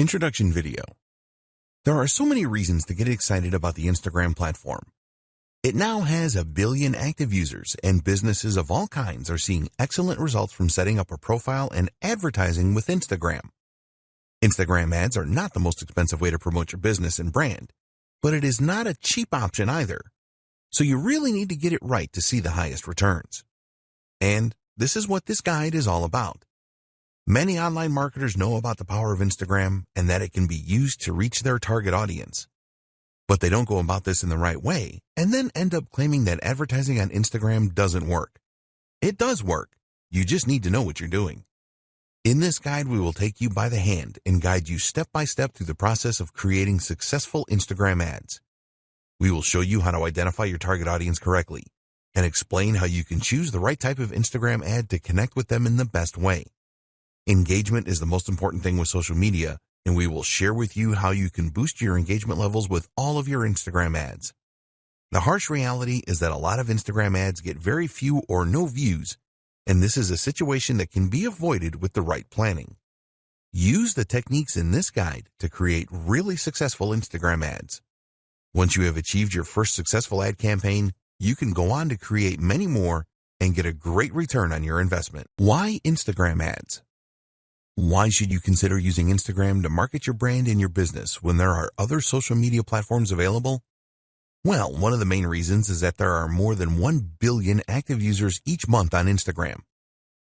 Introduction video. There are so many reasons to get excited about the Instagram platform. It now has 1 billion active users, and businesses of all kinds are seeing excellent results from setting up a profile and advertising with Instagram. Instagram ads are not the most expensive way to promote your business and brand, but it is not a cheap option either. So you really need to get it right to see the highest returns. And this is what this guide is all about. Many online marketers know about the power of Instagram and that it can be used to reach their target audience. But they don't go about this in the right way and then end up claiming that advertising on Instagram doesn't work. It does work. You just need to know what you're doing. In this guide, we will take you by the hand and guide you step by step through the process of creating successful Instagram ads. We will show you how to identify your target audience correctly and explain how you can choose the right type of Instagram ad to connect with them in the best way. Engagement is the most important thing with social media, and we will share with you how you can boost your engagement levels with all of your Instagram ads. The harsh reality is that a lot of Instagram ads get very few or no views, and this is a situation that can be avoided with the right planning. Use the techniques in this guide to create really successful Instagram ads. Once you have achieved your first successful ad campaign, you can go on to create many more and get a great return on your investment. Why Instagram ads? Why should you consider using Instagram to market your brand and your business when there are other social media platforms available? Well, one of the main reasons is that there are more than 1 billion active users each month on Instagram.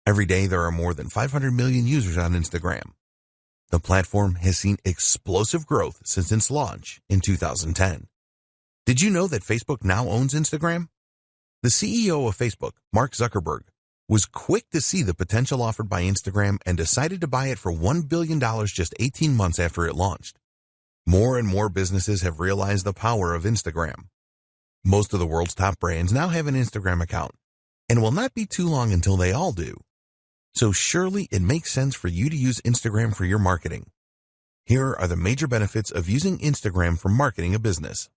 Every day, there are more than 500 million users on Instagram. The platform has seen explosive growth since its launch in 2010. Did you know that Facebook now owns Instagram? The CEO of Facebook, Mark Zuckerberg, was quick to see the potential offered by Instagram and decided to buy it for $1 billion just 18 months after it launched. More and more businesses have realized the power of Instagram. Most of the world's top brands now have an Instagram account, and will not be too long until they all do. So surely it makes sense for you to use Instagram for your marketing. Here are the major benefits of using Instagram for marketing a business.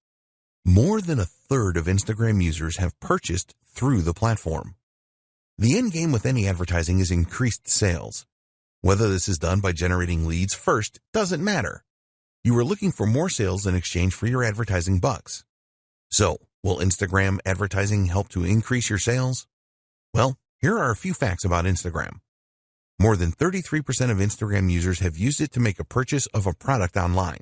More than a third of Instagram users have purchased through the platform. The end game with any advertising is increased sales. Whether this is done by generating leads first doesn't matter. You are looking for more sales in exchange for your advertising bucks. So, will Instagram advertising help to increase your sales? Well, here are a few facts about Instagram. More than 33% of Instagram users have used it to make a purchase of a product online.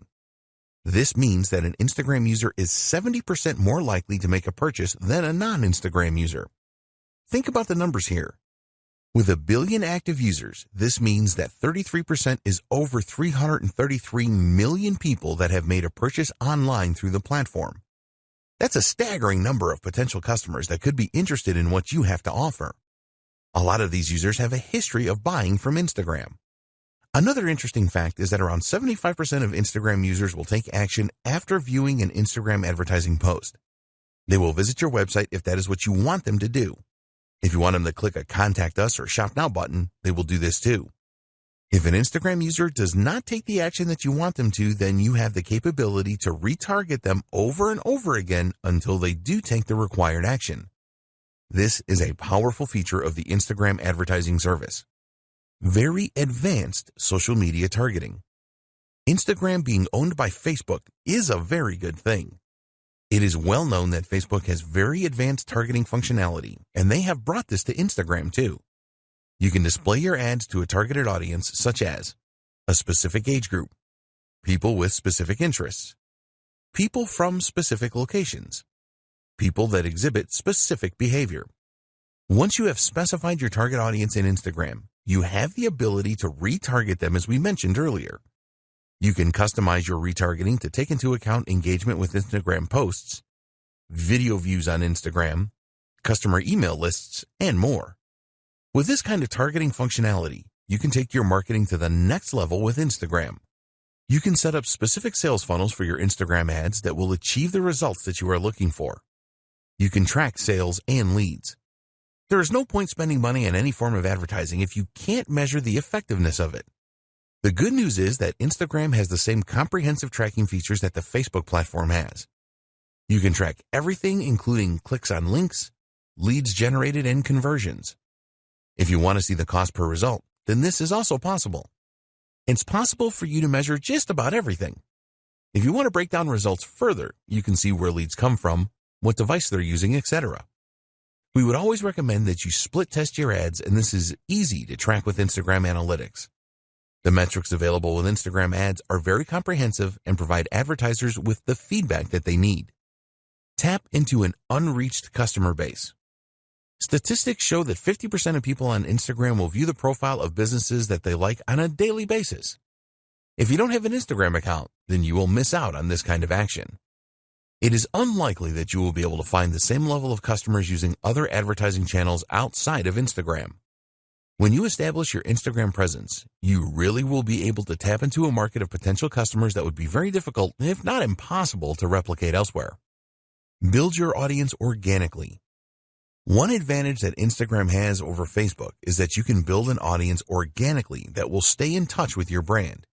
This means that an Instagram user is 70% more likely to make a purchase than a non-Instagram user. Think about the numbers here. With 1 billion active users, this means that 33% is over 333 million people that have made a purchase online through the platform. That's a staggering number of potential customers that could be interested in what you have to offer. A lot of these users have a history of buying from Instagram. Another interesting fact is that around 75% of Instagram users will take action after viewing an Instagram advertising post. They will visit your website if that is what you want them to do. If you want them to click a Contact Us or Shop Now button, they will do this too. If an Instagram user does not take the action that you want them to, then you have the capability to retarget them over and over again until they do take the required action. This is a powerful feature of the Instagram advertising service. Very advanced social media targeting. Instagram being owned by Facebook is a very good thing. It is well known that Facebook has very advanced targeting functionality, and they have brought this to Instagram too. You can display your ads to a targeted audience such as a specific age group, people with specific interests, people from specific locations, people that exhibit specific behavior. Once you have specified your target audience in Instagram, you have the ability to retarget them as we mentioned earlier. You can customize your retargeting to take into account engagement with Instagram posts, video views on Instagram, customer email lists, and more. With this kind of targeting functionality, you can take your marketing to the next level with Instagram. You can set up specific sales funnels for your Instagram ads that will achieve the results that you are looking for. You can track sales and leads. There is no point spending money on any form of advertising if you can't measure the effectiveness of it. The good news is that Instagram has the same comprehensive tracking features that the Facebook platform has. You can track everything, including clicks on links, leads generated, and conversions. If you want to see the cost per result, then this is also possible. It's possible for you to measure just about everything. If you want to break down results further, you can see where leads come from, what device they're using, etc. We would always recommend that you split test your ads, and this is easy to track with Instagram Analytics. The metrics available with Instagram ads are very comprehensive and provide advertisers with the feedback that they need. Tap into an unreached customer base. Statistics show that 50% of people on Instagram will view the profile of businesses that they like on a daily basis. If you don't have an Instagram account, then you will miss out on this kind of action. It is unlikely that you will be able to find the same level of customers using other advertising channels outside of Instagram. When you establish your Instagram presence, you really will be able to tap into a market of potential customers that would be very difficult, if not impossible, to replicate elsewhere. Build your audience organically. One advantage that Instagram has over Facebook is that you can build an audience organically that will stay in touch with your brand.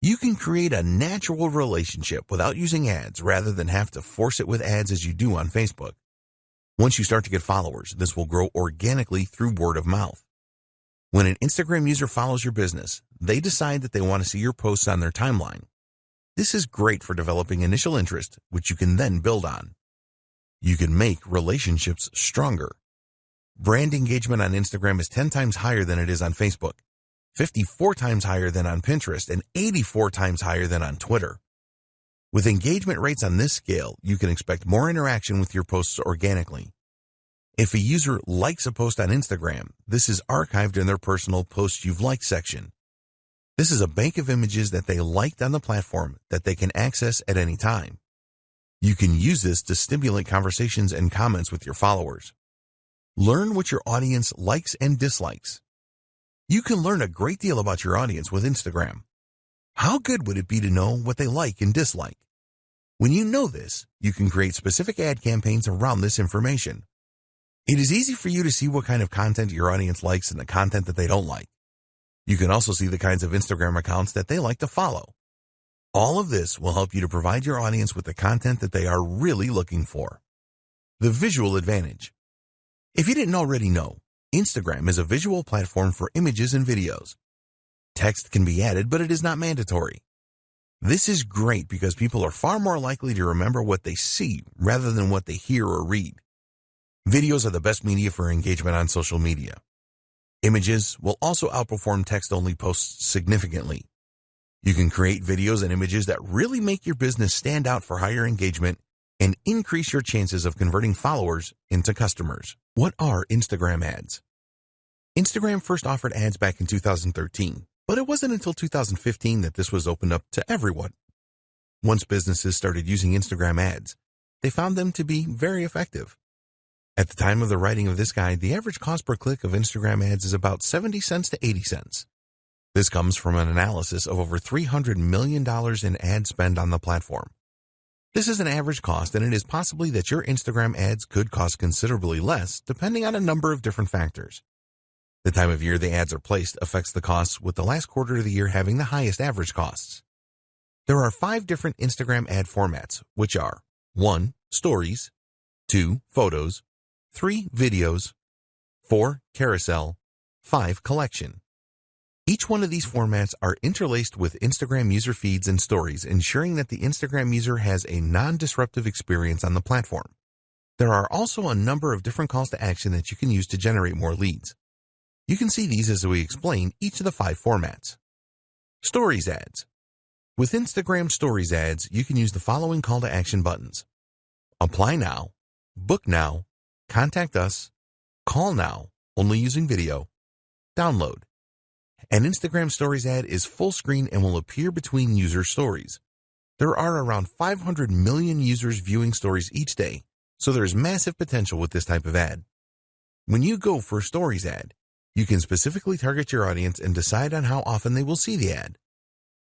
You can create a natural relationship without using ads rather than have to force it with ads as you do on Facebook. Once you start to get followers, this will grow organically through word of mouth. When an Instagram user follows your business, they decide that they want to see your posts on their timeline. This is great for developing initial interest, which you can then build on. You can make relationships stronger. Brand engagement on Instagram is 10 times higher than it is on Facebook, 54 times higher than on Pinterest, and 84 times higher than on Twitter. With engagement rates on this scale, you can expect more interaction with your posts organically. If a user likes a post on Instagram, this is archived in their personal Posts You've Liked section. This is a bank of images that they liked on the platform that they can access at any time. You can use this to stimulate conversations and comments with your followers. Learn what your audience likes and dislikes. You can learn a great deal about your audience with Instagram. How good would it be to know what they like and dislike? When you know this, you can create specific ad campaigns around this information. It is easy for you to see what kind of content your audience likes and the content that they don't like. You can also see the kinds of Instagram accounts that they like to follow. All of this will help you to provide your audience with the content that they are really looking for. The visual advantage. If you didn't already know, Instagram is a visual platform for images and videos. Text can be added, but it is not mandatory. This is great because people are far more likely to remember what they see rather than what they hear or read. Videos are the best media for engagement on social media. Images will also outperform text-only posts significantly. You can create videos and images that really make your business stand out for higher engagement and increase your chances of converting followers into customers. What are Instagram ads? Instagram first offered ads back in 2013, but it wasn't until 2015 that this was opened up to everyone. Once businesses started using Instagram ads, they found them to be very effective. At the time of the writing of this guide, the average cost per click of Instagram ads is about 70 cents to 80 cents. This comes from an analysis of over $300 million in ad spend on the platform. This is an average cost, and it is possibly that your Instagram ads could cost considerably less, depending on a number of different factors. The time of year the ads are placed affects the costs, with the last quarter of the year having the highest average costs. There are 5 different Instagram ad formats, which are 1. Stories, 2. Photos, 3. Videos, 4. Carousel, 5. Collection. Each one of these formats are interlaced with Instagram user feeds and stories, ensuring that the Instagram user has a non-disruptive experience on the platform. There are also a number of different calls to action that you can use to generate more leads. You can see these as we explain each of the 5 formats. Stories ads. With Instagram Stories ads, you can use the following call to action buttons: Apply Now, Book Now, Contact Us, Call Now, only using video, Download. An Instagram Stories ad is full screen and will appear between user stories. There are around 500 million users viewing stories each day, so there is massive potential with this type of ad. When you go for a Stories ad, you can specifically target your audience and decide on how often they will see the ad.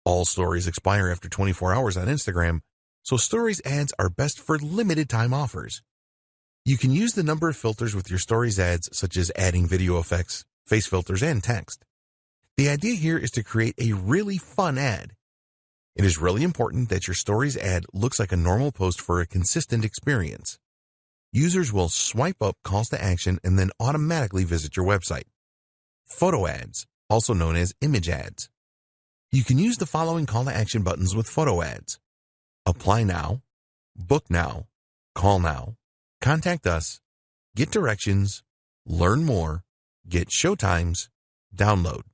All stories expire after 24 hours on Instagram, so Stories ads are best for limited time offers. You can use the number of filters with your Stories ads, such as adding video effects, face filters, and text. The idea here is to create a really fun ad. It is really important that your Stories ad looks like a normal post for a consistent experience. Users will swipe up calls to action and then automatically visit your website. Photo ads, also known as image ads. You can use the following call to action buttons with photo ads: apply now, book now, call now, contact us, get directions, learn more, get showtimes, download.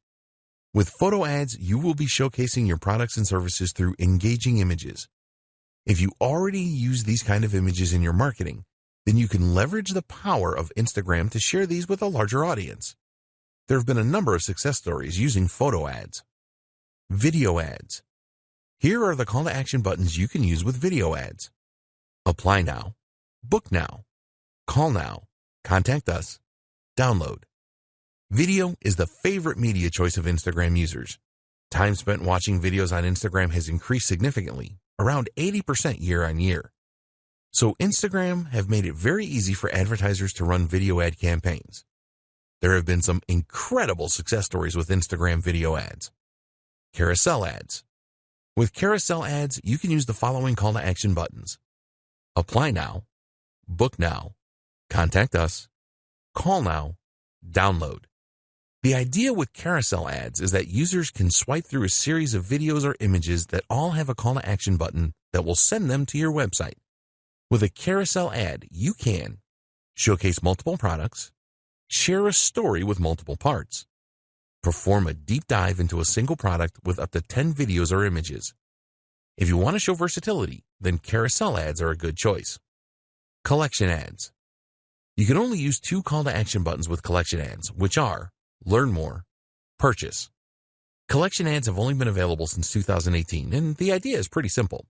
With photo ads, you will be showcasing your products and services through engaging images. If you already use these kind of images in your marketing, then you can leverage the power of Instagram to share these with a larger audience. There have been a number of success stories using photo ads. Video ads. Here are the call to action buttons you can use with video ads: apply now, book now, call now, contact us, download. Video is the favorite media choice of Instagram users. Time spent watching videos on Instagram has increased significantly, around 80% year on year. So Instagram have made it very easy for advertisers to run video ad campaigns. There have been some incredible success stories with Instagram video ads. Carousel ads. With carousel ads, you can use the following call to action buttons: apply now, book now, contact us, call now, download. The idea with carousel ads is that users can swipe through a series of videos or images that all have a call to action button that will send them to your website. With a carousel ad, you can showcase multiple products, share a story with multiple parts, perform a deep dive into a single product with up to 10 videos or images. If you want to show versatility, then carousel ads are a good choice. Collection ads. You can only use two call to action buttons with collection ads, which are learn more, purchase. Collection ads have only been available since 2018, and the idea is pretty simple.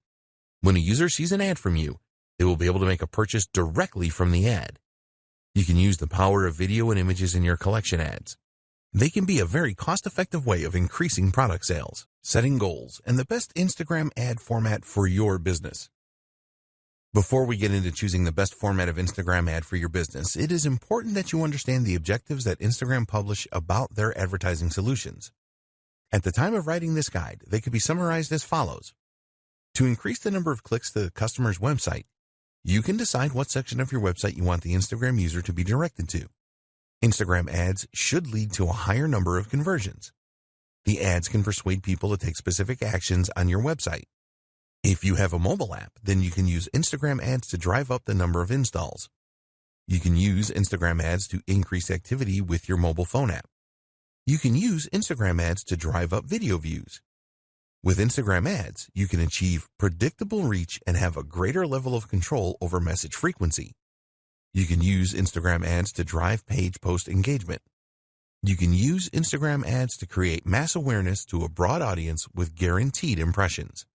When a user sees an ad from you, they will be able to make a purchase directly from the ad. You can use the power of video and images in your collection ads. They can be a very cost-effective way of increasing product sales, setting goals, and the best Instagram ad format for your business. Before we get into choosing the best format of Instagram ad for your business, it is important that you understand the objectives that Instagram publish about their advertising solutions. At the time of writing this guide, they could be summarized as follows. To increase the number of clicks to the customer's website, you can decide what section of your website you want the Instagram user to be directed to. Instagram ads should lead to a higher number of conversions. The ads can persuade people to take specific actions on your website. If you have a mobile app, then you can use Instagram ads to drive up the number of installs. You can use Instagram ads to increase activity with your mobile phone app. You can use Instagram ads to drive up video views. With Instagram ads, you can achieve predictable reach and have a greater level of control over message frequency. You can use Instagram ads to drive page post engagement. You can use Instagram ads to create mass awareness to a broad audience with guaranteed impressions.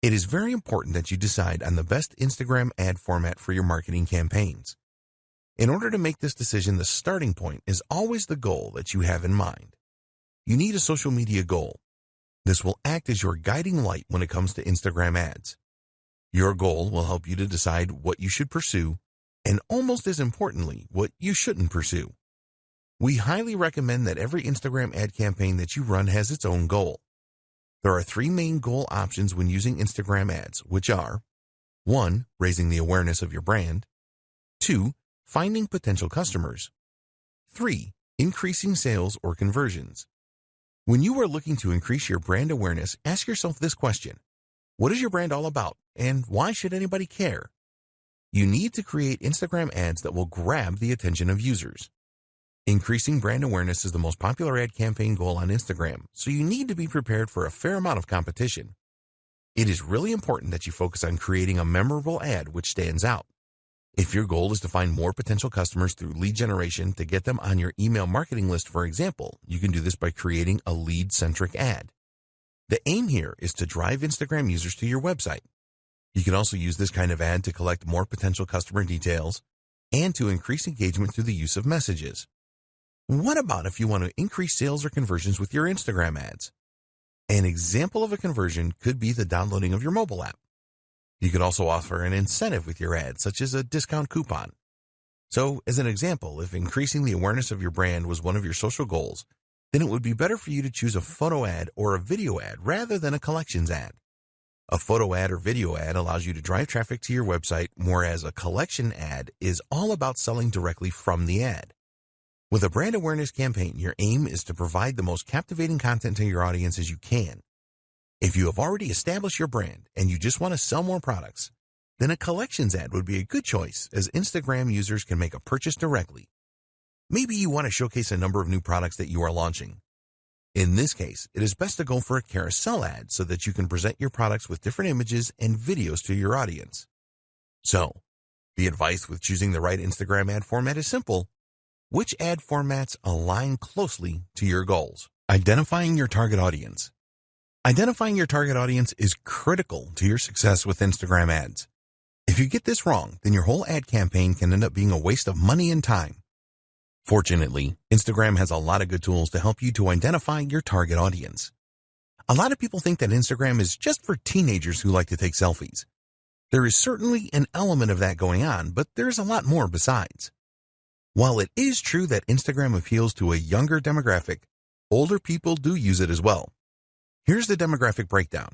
It is very important that you decide on the best Instagram ad format for your marketing campaigns. In order to make this decision, the starting point is always the goal that you have in mind. You need a social media goal. This will act as your guiding light when it comes to Instagram ads. Your goal will help you to decide what you should pursue, and almost as importantly, what you shouldn't pursue. We highly recommend that every Instagram ad campaign that you run has its own goal. There are three main goal options when using Instagram ads, which are 1. Raising the awareness of your brand. 2. Finding potential customers. 3. Increasing sales or conversions. When you are looking to increase your brand awareness, ask yourself this question. What is your brand all about, and why should anybody care? You need to create Instagram ads that will grab the attention of users. Increasing brand awareness is the most popular ad campaign goal on Instagram, so you need to be prepared for a fair amount of competition. It is really important that you focus on creating a memorable ad which stands out. If your goal is to find more potential customers through lead generation to get them on your email marketing list, for example, you can do this by creating a lead-centric ad. The aim here is to drive Instagram users to your website. You can also use this kind of ad to collect more potential customer details and to increase engagement through the use of messages. What about if you want to increase sales or conversions with your Instagram ads? An example of a conversion could be the downloading of your mobile app. You could also offer an incentive with your ad, such as a discount coupon. So, as an example, if increasing the awareness of your brand was one of your social goals, then it would be better for you to choose a photo ad or a video ad rather than a collections ad. A photo ad or video ad allows you to drive traffic to your website, whereas a collection ad is all about selling directly from the ad. With a brand awareness campaign, your aim is to provide the most captivating content to your audience as you can, If you have already established your brand and you just want to sell more products, then a collections ad would be a good choice, as Instagram users can make a purchase directly. Maybe you want to showcase a number of new products that you are launching. In this case, it is best to go for a carousel ad so that you can present your products with different images and videos to your audience. So, the advice with choosing the right Instagram ad format is simple. Which ad formats align closely to your goals? Identifying your target audience. Identifying your target audience is critical to your success with Instagram ads. If you get this wrong, then your whole ad campaign can end up being a waste of money and time. Fortunately, Instagram has a lot of good tools to help you to identify your target audience. A lot of people think that Instagram is just for teenagers who like to take selfies. There is certainly an element of that going on, but there's a lot more besides. While it is true that Instagram appeals to a younger demographic, older people do use it as well. Here's the demographic breakdown.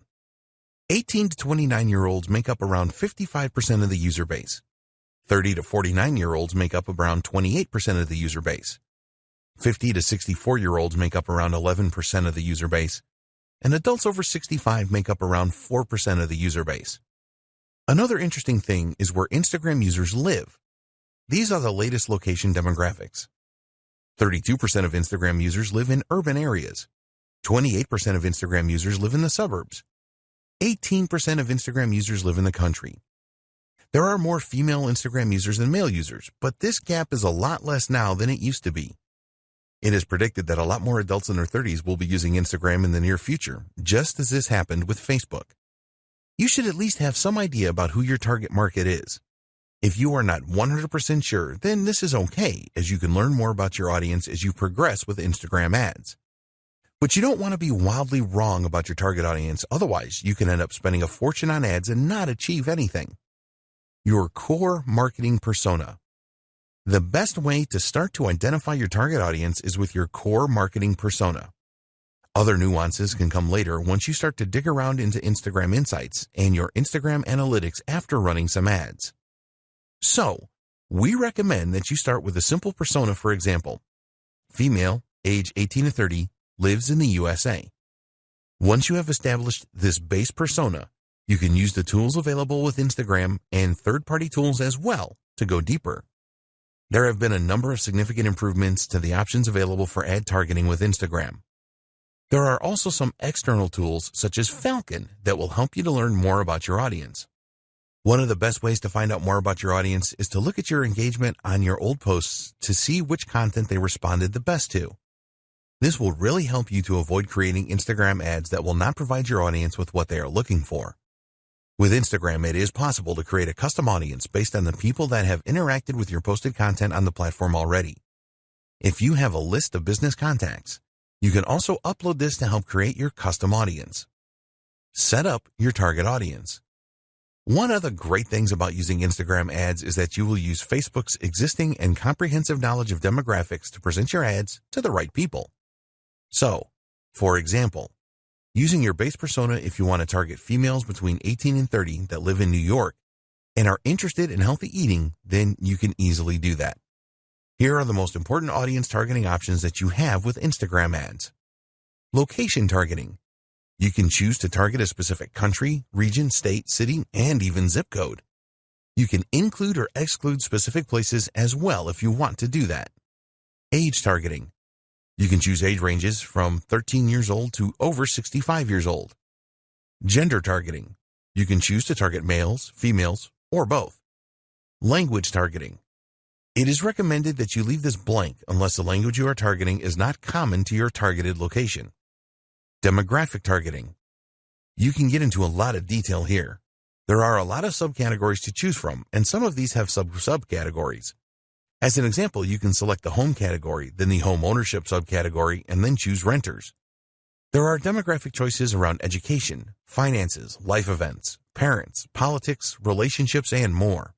18 to 29-year-olds make up around 55% of the user base. 30 to 49-year-olds make up around 28% of the user base. 50 to 64-year-olds make up around 11% of the user base. And adults over 65 make up around 4% of the user base. Another interesting thing is where Instagram users live. These are the latest location demographics. 32% of Instagram users live in urban areas. 28% of Instagram users live in the suburbs. 18% of Instagram users live in the country. There are more female Instagram users than male users, but this gap is a lot less now than it used to be. It is predicted that a lot more adults in their 30s will be using Instagram in the near future, just as this happened with Facebook. You should at least have some idea about who your target market is. If you are not 100% sure, then this is okay, as you can learn more about your audience as you progress with Instagram ads. But you don't want to be wildly wrong about your target audience, otherwise you can end up spending a fortune on ads and not achieve anything. Your core marketing persona. The best way to start to identify your target audience is with your core marketing persona. Other nuances can come later once you start to dig around into Instagram Insights and your Instagram Analytics after running some ads. So, we recommend that you start with a simple persona. For example, female, age 18 to 30, lives in the USA. Once you have established this base persona, you can use the tools available with Instagram and third-party tools as well to go deeper. There have been a number of significant improvements to the options available for ad targeting with Instagram. There are also some external tools such as Falcon that will help you to learn more about your audience. One of the best ways to find out more about your audience is to look at your engagement on your old posts to see which content they responded the best to. This will really help you to avoid creating Instagram ads that will not provide your audience with what they are looking for. With Instagram, it is possible to create a custom audience based on the people that have interacted with your posted content on the platform already. If you have a list of business contacts, you can also upload this to help create your custom audience. Set up your target audience. One of the great things about using Instagram ads is that you will use Facebook's existing and comprehensive knowledge of demographics to present your ads to the right people. So, for example, using your base persona if you want to target females between 18 and 30 that live in New York and are interested in healthy eating, then you can easily do that. Here are the most important audience targeting options that you have with Instagram ads. Location targeting. You can choose to target a specific country, region, state, city, and even zip code. You can include or exclude specific places as well if you want to do that. Age targeting. You can choose age ranges from 13 years old to over 65 years old. Gender targeting. You can choose to target males, females, or both. Language targeting. It is recommended that you leave this blank unless the language you are targeting is not common to your targeted location. Demographic targeting. You can get into a lot of detail here. There are a lot of subcategories to choose from, and some of these have subcategories. As an example, you can select the home category, then the home ownership subcategory, and then choose renters. There are demographic choices around education, finances, life events, parents, politics, relationships, and more.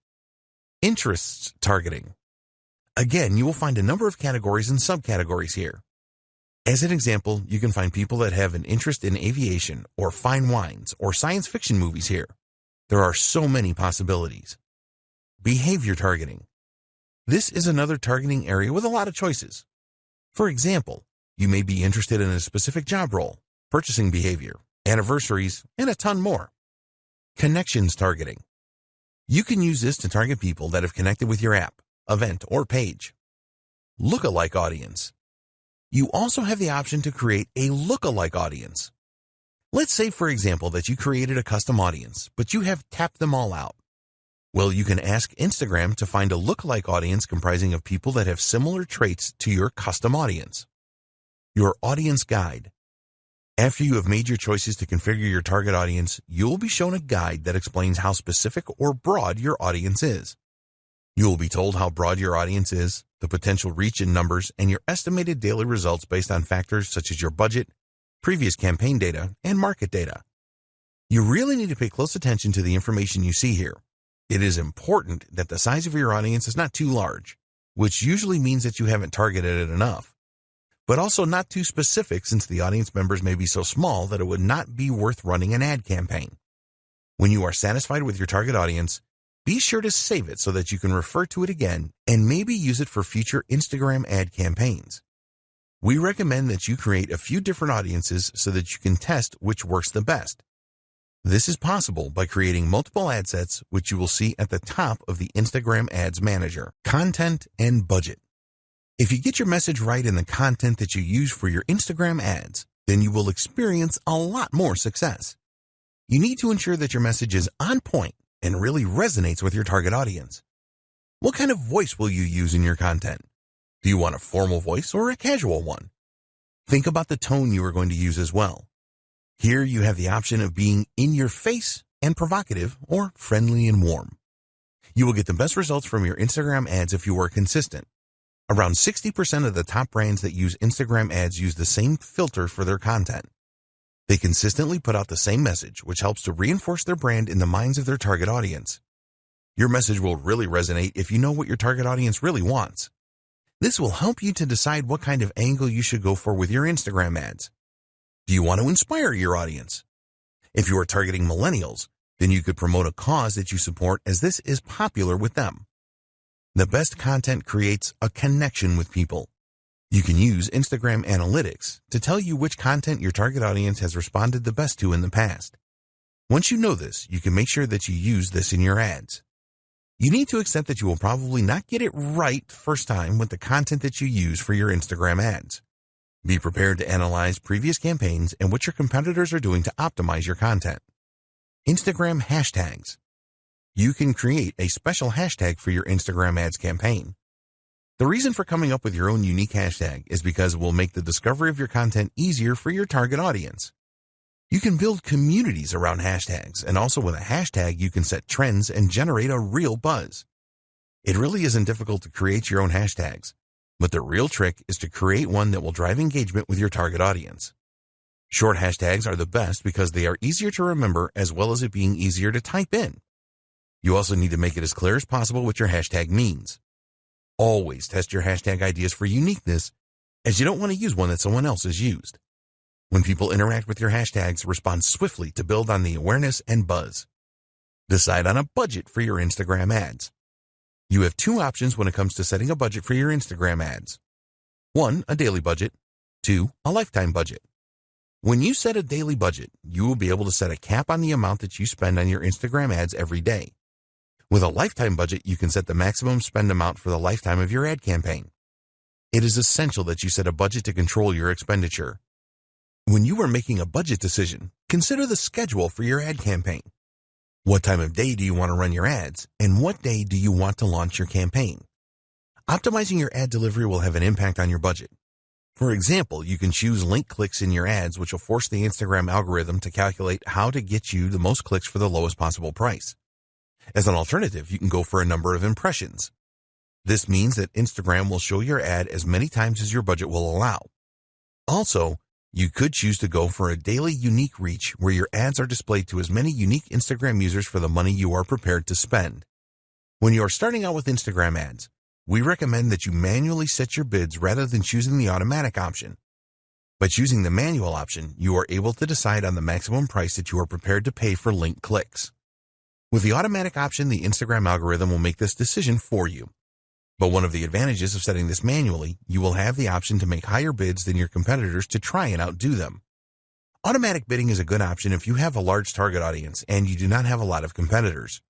Interests targeting. Again, you will find a number of categories and subcategories here. As an example, you can find people that have an interest in aviation or fine wines or science fiction movies here. There are so many possibilities. Behavior targeting. This is another targeting area with a lot of choices. For example, you may be interested in a specific job role, purchasing behavior, anniversaries, and a ton more. Connections targeting. You can use this to target people that have connected with your app, event, or page. Lookalike audience. You also have the option to create a lookalike audience. Let's say, for example, that you created a custom audience, but you have tapped them all out. Well, you can ask Instagram to find a lookalike audience comprising of people that have similar traits to your custom audience. Your audience guide. After you have made your choices to configure your target audience, you will be shown a guide that explains how specific or broad your audience is. You will be told how broad your audience is, the potential reach in numbers, and your estimated daily results based on factors such as your budget, previous campaign data, and market data. You really need to pay close attention to the information you see here. It is important that the size of your audience is not too large, which usually means that you haven't targeted it enough, but also not too specific since the audience members may be so small that it would not be worth running an ad campaign. When you are satisfied with your target audience, be sure to save it so that you can refer to it again and maybe use it for future Instagram ad campaigns. We recommend that you create a few different audiences so that you can test which works the best. This is possible by creating multiple ad sets, which you will see at the top of the Instagram Ads Manager. Content and budget. If you get your message right in the content that you use for your Instagram ads, then you will experience a lot more success. You need to ensure that your message is on point and really resonates with your target audience. What kind of voice will you use in your content? Do you want a formal voice or a casual one? Think about the tone you are going to use as well. Here you have the option of being in your face and provocative or friendly and warm. You will get the best results from your Instagram ads if you are consistent. Around 60% of the top brands that use Instagram ads use the same filter for their content. They consistently put out the same message, which helps to reinforce their brand in the minds of their target audience. Your message will really resonate if you know what your target audience really wants. This will help you to decide what kind of angle you should go for with your Instagram ads. Do you want to inspire your audience? If you are targeting millennials, then you could promote a cause that you support as this is popular with them. The best content creates a connection with people. You can use Instagram Analytics to tell you which content your target audience has responded the best to in the past. Once you know this, you can make sure that you use this in your ads. You need to accept that you will probably not get it right first time with the content that you use for your Instagram ads. Be prepared to analyze previous campaigns and what your competitors are doing to optimize your content. Instagram hashtags. You can create a special hashtag for your Instagram ads campaign. The reason for coming up with your own unique hashtag is because it will make the discovery of your content easier for your target audience. You can build communities around hashtags, and also with a hashtag you can set trends and generate a real buzz. It really isn't difficult to create your own hashtags, but the real trick is to create one that will drive engagement with your target audience. Short hashtags are the best because they are easier to remember as well as it being easier to type in. You also need to make it as clear as possible what your hashtag means. Always test your hashtag ideas for uniqueness, as you don't want to use one that someone else has used. When people interact with your hashtags, respond swiftly to build on the awareness and buzz. Decide on a budget for your Instagram ads. You have two options when it comes to setting a budget for your Instagram ads. 1, a daily budget. 2, a lifetime budget. When you set a daily budget, you will be able to set a cap on the amount that you spend on your Instagram ads every day. With a lifetime budget, you can set the maximum spend amount for the lifetime of your ad campaign. It is essential that you set a budget to control your expenditure. When you are making a budget decision, consider the schedule for your ad campaign. What time of day do you want to run your ads, and what day do you want to launch your campaign? Optimizing your ad delivery will have an impact on your budget. For example, you can choose link clicks in your ads, which will force the Instagram algorithm to calculate how to get you the most clicks for the lowest possible price. As an alternative, you can go for a number of impressions. This means that Instagram will show your ad as many times as your budget will allow. Also, you could choose to go for a daily unique reach where your ads are displayed to as many unique Instagram users for the money you are prepared to spend. When you are starting out with Instagram ads, we recommend that you manually set your bids rather than choosing the automatic option. By choosing the manual option, you are able to decide on the maximum price that you are prepared to pay for link clicks. With the automatic option, the Instagram algorithm will make this decision for you. But one of the advantages of setting this manually, you will have the option to make higher bids than your competitors to try and outdo them. Automatic bidding is a good option if you have a large target audience and you do not have a lot of competitors.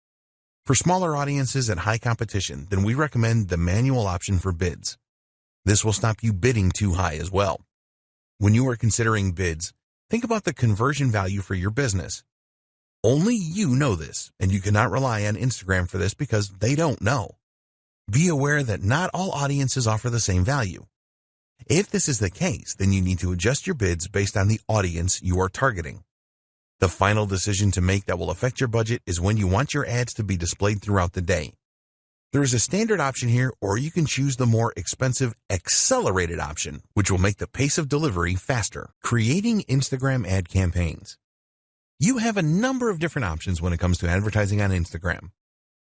For smaller audiences and high competition, then we recommend the manual option for bids. This will stop you bidding too high as well. When you are considering bids, think about the conversion value for your business. Only you know this, and you cannot rely on Instagram for this because they don't know. Be aware that not all audiences offer the same value. If this is the case, then you need to adjust your bids based on the audience you are targeting. The final decision to make that will affect your budget is when you want your ads to be displayed throughout the day. There is a standard option here, or you can choose the more expensive accelerated option, which will make the pace of delivery faster. Creating Instagram ad campaigns. You have a number of different options when it comes to advertising on Instagram.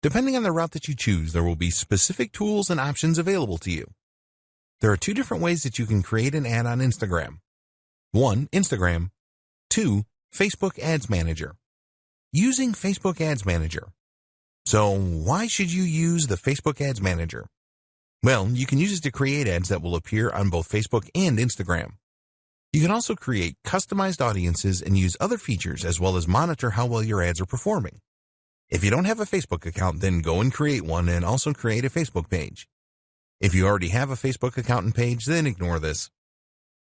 Depending on the route that you choose, there will be specific tools and options available to you. There are 2 different ways that you can create an ad on Instagram. 1. Instagram. 2. Facebook Ads Manager. Using Facebook Ads Manager. So why should you use the Facebook Ads Manager? Well, you can use it to create ads that will appear on both Facebook and Instagram. You can also create customized audiences and use other features as well as monitor how well your ads are performing. If you don't have a Facebook account, then go and create one and also create a Facebook page. If you already have a Facebook account and page, then ignore this.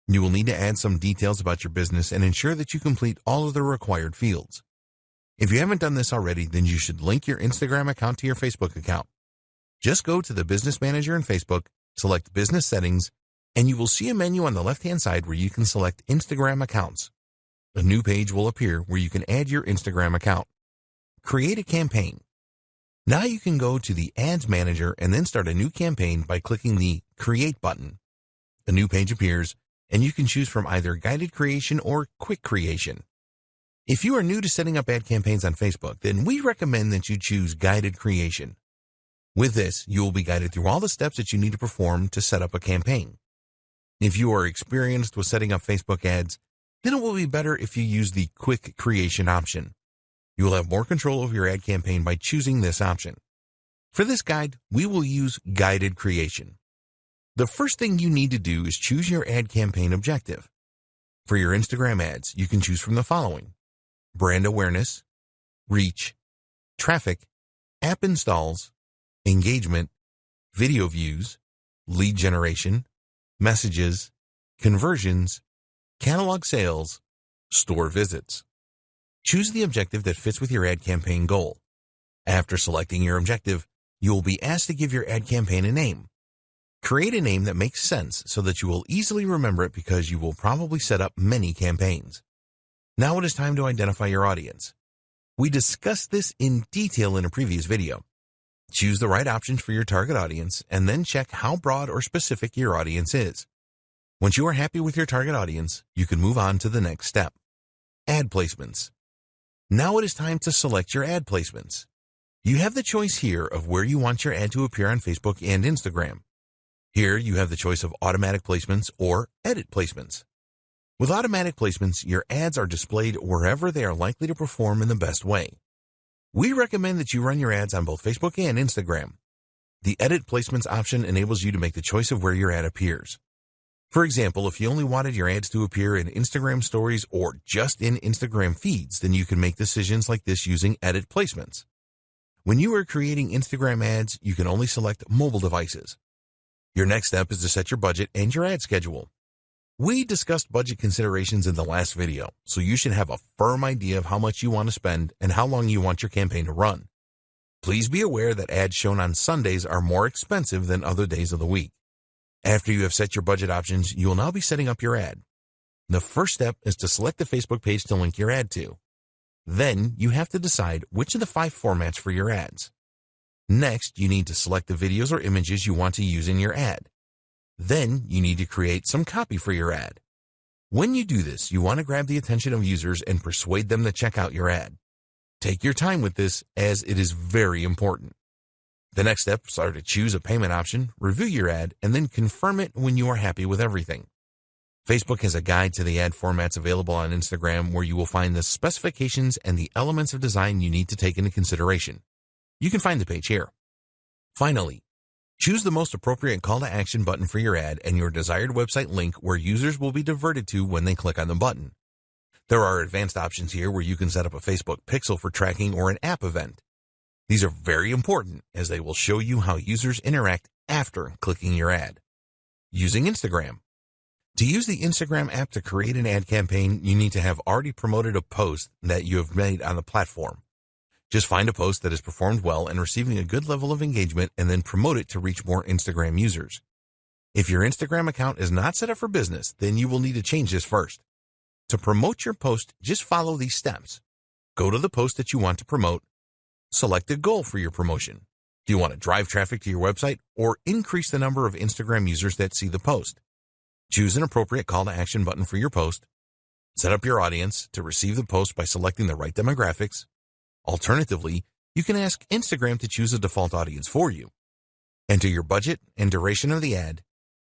You will need to add some details about your business and ensure that you complete all of the required fields. If you haven't done this already, then you should link your Instagram account to your Facebook account. Just go to the Business Manager in Facebook, select Business Settings, and you will see a menu on the left-hand side where you can select Instagram accounts. A new page will appear where you can add your Instagram account. Create a campaign. Now you can go to the Ads Manager and then start a new campaign by clicking the Create button. A new page appears, and you can choose from either guided creation or quick creation. If you are new to setting up ad campaigns on Facebook, then we recommend that you choose guided creation. With this, you will be guided through all the steps that you need to perform to set up a campaign. If you are experienced with setting up Facebook ads, then it will be better if you use the quick creation option. You will have more control over your ad campaign by choosing this option. For this guide, we will use guided creation. The first thing you need to do is choose your ad campaign objective. For your Instagram ads, you can choose from the following: brand awareness, reach, traffic, app installs, engagement, video views, lead generation, messages, conversions, catalog sales, store visits. Choose the objective that fits with your ad campaign goal. After selecting your objective, you will be asked to give your ad campaign a name. Create a name that makes sense so that you will easily remember it because you will probably set up many campaigns. Now it is time to identify your audience. We discussed this in detail in a previous video. Choose the right options for your target audience and then check how broad or specific your audience is. Once you are happy with your target audience, you can move on to the next step: ad placements. Now it is time to select your ad placements. You have the choice here of where you want your ad to appear on Facebook and Instagram. Here you have the choice of automatic placements or edit placements. With automatic placements, your ads are displayed wherever they are likely to perform in the best way. We recommend that you run your ads on both Facebook and Instagram. The edit placements option enables you to make the choice of where your ad appears. For example, if you only wanted your ads to appear in Instagram stories or just in Instagram feeds, then you can make decisions like this using edit placements. When you are creating Instagram ads, you can only select mobile devices. Your next step is to set your budget and your ad schedule. We discussed budget considerations in the last video, so you should have a firm idea of how much you want to spend and how long you want your campaign to run. Please be aware that ads shown on Sundays are more expensive than other days of the week. After you have set your budget options, you will now be setting up your ad. The first step is to select the Facebook page to link your ad to. Then you have to decide which of the 5 formats for your ads. Next, you need to select the videos or images you want to use in your ad. Then you need to create some copy for your ad. When you do this, you want to grab the attention of users and persuade them to check out your ad. Take your time with this, as it is very important. The next steps are to choose a payment option, review your ad, and then confirm it when you are happy with everything. Facebook has a guide to the ad formats available on Instagram where you will find the specifications and the elements of design you need to take into consideration. You can find the page here. Finally, choose the most appropriate call to action button for your ad and your desired website link where users will be diverted to when they click on the button. There are advanced options here where you can set up a Facebook pixel for tracking or an app event. These are very important as they will show you how users interact after clicking your ad. Using Instagram. To use the Instagram app to create an ad campaign, you need to have already promoted a post that you have made on the platform. Just find a post that has performed well and receiving a good level of engagement and then promote it to reach more Instagram users. If your Instagram account is not set up for business, then you will need to change this first. To promote your post, just follow these steps. Go to the post that you want to promote. Select a goal for your promotion. Do you want to drive traffic to your website or increase the number of Instagram users that see the post? Choose an appropriate call to action button for your post. Set up your audience to receive the post by selecting the right demographics. Alternatively, you can ask Instagram to choose a default audience for you. Enter your budget and duration of the ad.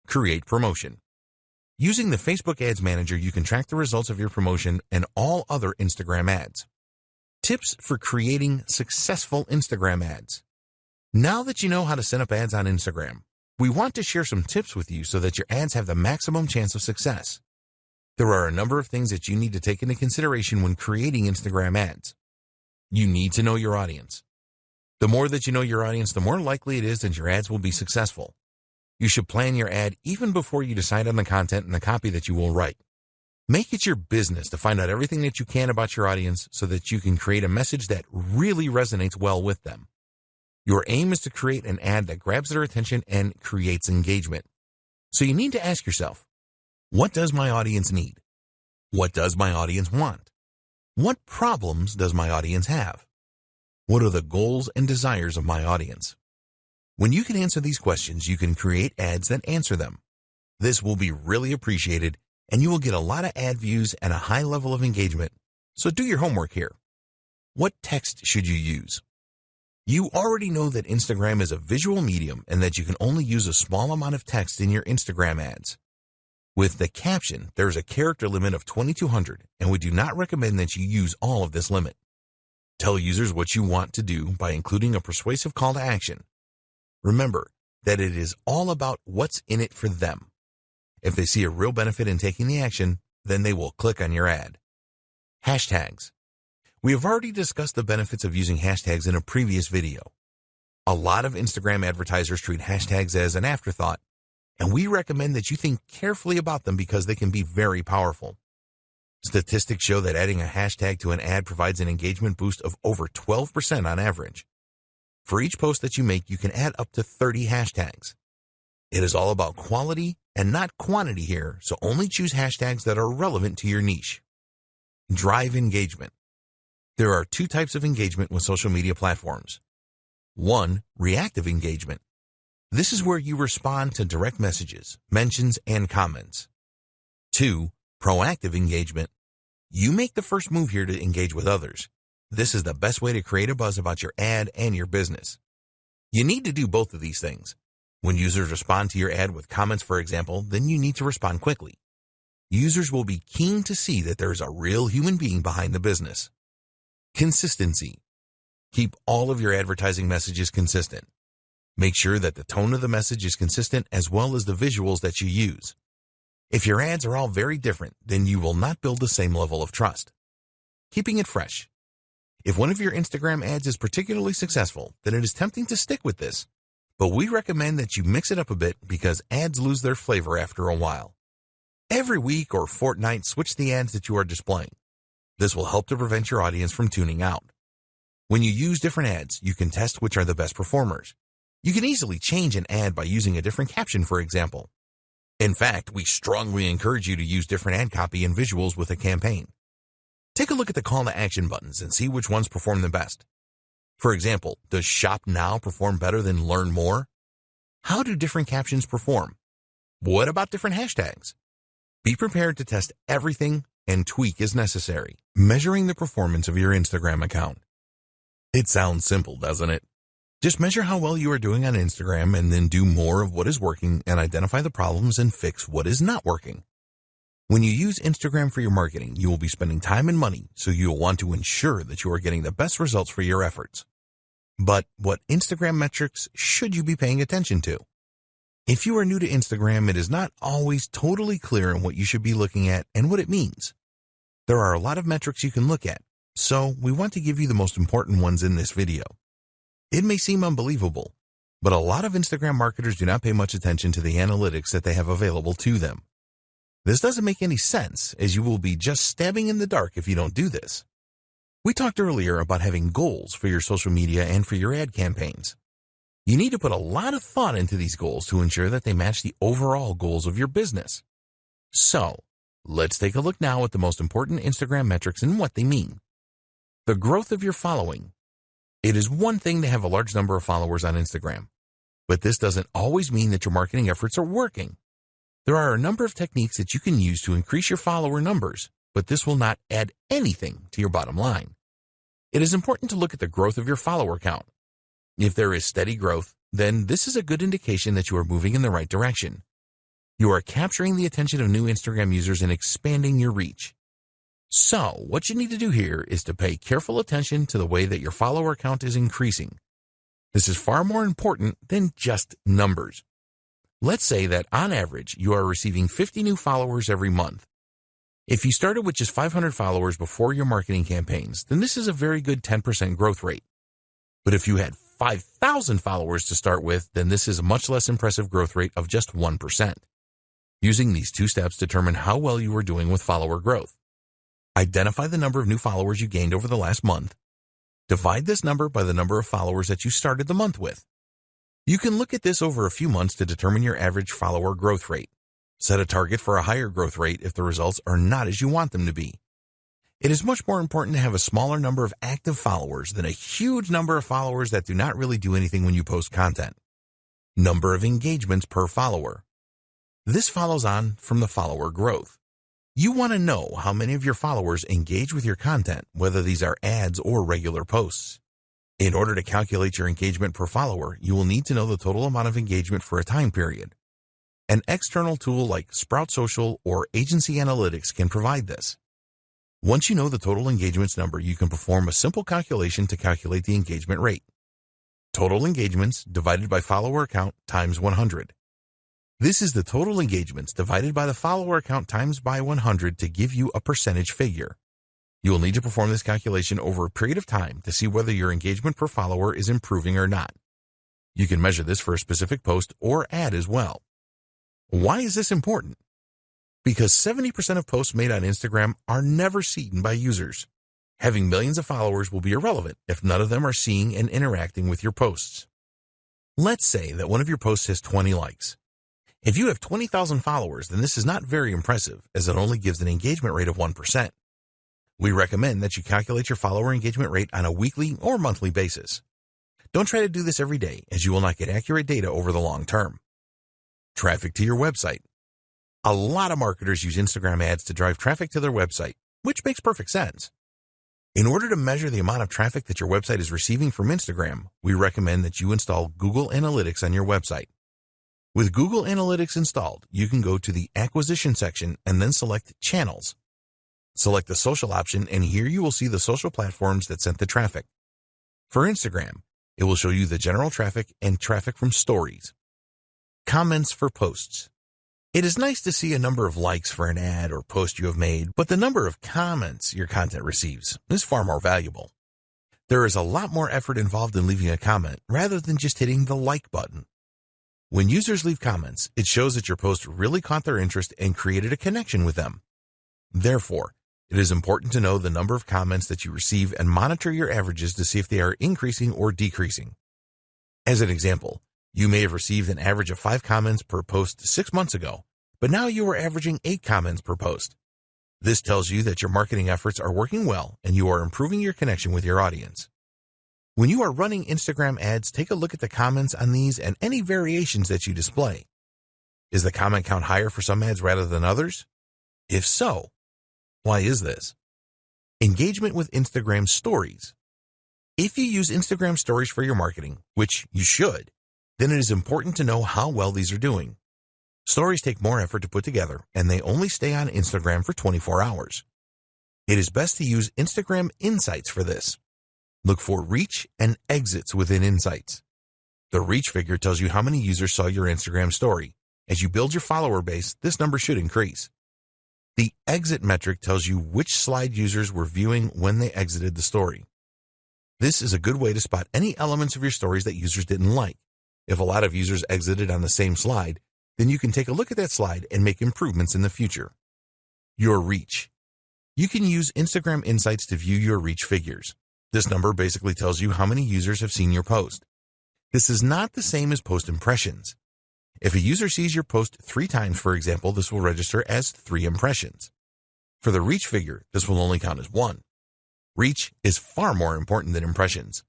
Create promotion. Using the Facebook Ads Manager, you can track the results of your promotion and all other Instagram ads. Tips for creating successful Instagram ads. Now that you know how to set up ads on Instagram, we want to share some tips with you so that your ads have the maximum chance of success. There are a number of things that you need to take into consideration when creating Instagram ads. You need to know your audience. The more that you know your audience, the more likely it is that your ads will be successful. You should plan your ad even before you decide on the content and the copy that you will write. Make it your business to find out everything that you can about your audience so that you can create a message that really resonates well with them. Your aim is to create an ad that grabs their attention and creates engagement. So you need to ask yourself, what does my audience need? What does my audience want? What problems does my audience have? What are the goals and desires of my audience? When you can answer these questions, you can create ads that answer them. This will be really appreciated, and you will get a lot of ad views and a high level of engagement. So do your homework here. What text should you use? You already know that Instagram is a visual medium and that you can only use a small amount of text in your Instagram ads. With the caption, there is a character limit of 2,200, and we do not recommend that you use all of this limit. Tell users what you want to do by including a persuasive call to action. Remember that it is all about what's in it for them. If they see a real benefit in taking the action, then they will click on your ad. Hashtags. We have already discussed the benefits of using hashtags in a previous video. A lot of Instagram advertisers treat hashtags as an afterthought, and we recommend that you think carefully about them because they can be very powerful. Statistics show that adding a hashtag to an ad provides an engagement boost of over 12% on average. For each post that you make, you can add up to 30 hashtags. It is all about quality and not quantity here, so only choose hashtags that are relevant to your niche. Drive engagement. There are two types of engagement with social media platforms. 1. Reactive engagement. This is where you respond to direct messages, mentions, and comments. 2. Proactive engagement. You make the first move here to engage with others. This is the best way to create a buzz about your ad and your business. You need to do both of these things. When users respond to your ad with comments, for example, then you need to respond quickly. Users will be keen to see that there is a real human being behind the business. Consistency. Keep all of your advertising messages consistent. Make sure that the tone of the message is consistent as well as the visuals that you use. If your ads are all very different, then you will not build the same level of trust. Keeping it fresh. If one of your Instagram ads is particularly successful, then it is tempting to stick with this. But we recommend that you mix it up a bit because ads lose their flavor after a while. Every week or fortnight, switch the ads that you are displaying. This will help to prevent your audience from tuning out. When you use different ads, you can test which are the best performers. You can easily change an ad by using a different caption, for example. In fact, we strongly encourage you to use different ad copy and visuals with a campaign. Take a look at the call to action buttons and see which ones perform the best. For example, does Shop Now perform better than Learn More? How do different captions perform? What about different hashtags? Be prepared to test everything and tweak as necessary. Measuring the performance of your Instagram account. It sounds simple, doesn't it? Just measure how well you are doing on Instagram and then do more of what is working and identify the problems and fix what is not working. When you use Instagram for your marketing, you will be spending time and money, so you will want to ensure that you are getting the best results for your efforts. But what Instagram metrics should you be paying attention to? If you are new to Instagram, it is not always totally clear on what you should be looking at and what it means. There are a lot of metrics you can look at, so we want to give you the most important ones in this video. It may seem unbelievable, but a lot of Instagram marketers do not pay much attention to the analytics that they have available to them. This doesn't make any sense, as you will be just stabbing in the dark if you don't do this. We talked earlier about having goals for your social media and for your ad campaigns. You need to put a lot of thought into these goals to ensure that they match the overall goals of your business. So, let's take a look now at the most important Instagram metrics and what they mean. The growth of your following. It is one thing to have a large number of followers on Instagram, but this doesn't always mean that your marketing efforts are working. There are a number of techniques that you can use to increase your follower numbers, but this will not add anything to your bottom line. It is important to look at the growth of your follower count. If there is steady growth, then this is a good indication that you are moving in the right direction. You are capturing the attention of new Instagram users and expanding your reach. So, what you need to do here is to pay careful attention to the way that your follower count is increasing. This is far more important than just numbers. Let's say that on average, you are receiving 50 new followers every month. If you started with just 500 followers before your marketing campaigns, then this is a very good 10% growth rate. But if you had 5,000 followers to start with, then this is a much less impressive growth rate of just 1%. Using these two steps determine how well you are doing with follower growth. Identify the number of new followers you gained over the last month. Divide this number by the number of followers that you started the month with. You can look at this over a few months to determine your average follower growth rate. Set a target for a higher growth rate if the results are not as you want them to be. It is much more important to have a smaller number of active followers than a huge number of followers that do not really do anything when you post content. Number of engagements per follower. This follows on from the follower growth. You want to know how many of your followers engage with your content, whether these are ads or regular posts. In order to calculate your engagement per follower, you will need to know the total amount of engagement for a time period. An external tool like Sprout Social or Agency Analytics can provide this. Once you know the total engagements number, you can perform a simple calculation to calculate the engagement rate. Total engagements divided by follower count times 100. This is the total engagements divided by the follower count times by 100 to give you a percentage figure. You will need to perform this calculation over a period of time to see whether your engagement per follower is improving or not. You can measure this for a specific post or ad as well. Why is this important? Because 70% of posts made on Instagram are never seen by users. Having millions of followers will be irrelevant if none of them are seeing and interacting with your posts. Let's say that one of your posts has 20 likes. If you have 20,000 followers, then this is not very impressive, as it only gives an engagement rate of 1%. We recommend that you calculate your follower engagement rate on a weekly or monthly basis. Don't try to do this every day, as you will not get accurate data over the long term. Traffic to your website. A lot of marketers use Instagram ads to drive traffic to their website, which makes perfect sense. In order to measure the amount of traffic that your website is receiving from Instagram, we recommend that you install Google Analytics on your website. With Google Analytics installed, you can go to the Acquisition section and then select Channels. Select the Social option, and here you will see the social platforms that sent the traffic. For Instagram, it will show you the general traffic and traffic from stories. Comments for posts. It is nice to see a number of likes for an ad or post you have made, but the number of comments your content receives is far more valuable. There is a lot more effort involved in leaving a comment rather than just hitting the like button. When users leave comments, it shows that your post really caught their interest and created a connection with them. Therefore, it is important to know the number of comments that you receive and monitor your averages to see if they are increasing or decreasing. As an example, you may have received an average of 5 comments per post 6 months ago, but now you are averaging 8 comments per post. This tells you that your marketing efforts are working well and you are improving your connection with your audience. When you are running Instagram ads, take a look at the comments on these and any variations that you display. Is the comment count higher for some ads rather than others? If so, why is this? Engagement with Instagram Stories. If you use Instagram Stories for your marketing, which you should, then it is important to know how well these are doing. Stories take more effort to put together, and they only stay on Instagram for 24 hours. It is best to use Instagram Insights for this. Look for reach and exits within Insights. The reach figure tells you how many users saw your Instagram story. As you build your follower base, this number should increase. The exit metric tells you which slide users were viewing when they exited the story. This is a good way to spot any elements of your stories that users didn't like. If a lot of users exited on the same slide, then you can take a look at that slide and make improvements in the future. Your reach. You can use Instagram Insights to view your reach figures. This number basically tells you how many users have seen your post. This is not the same as post impressions. If a user sees your post 3 times, for example, this will register as 3 impressions. For the reach figure, this will only count as 1. Reach is far more important than impressions.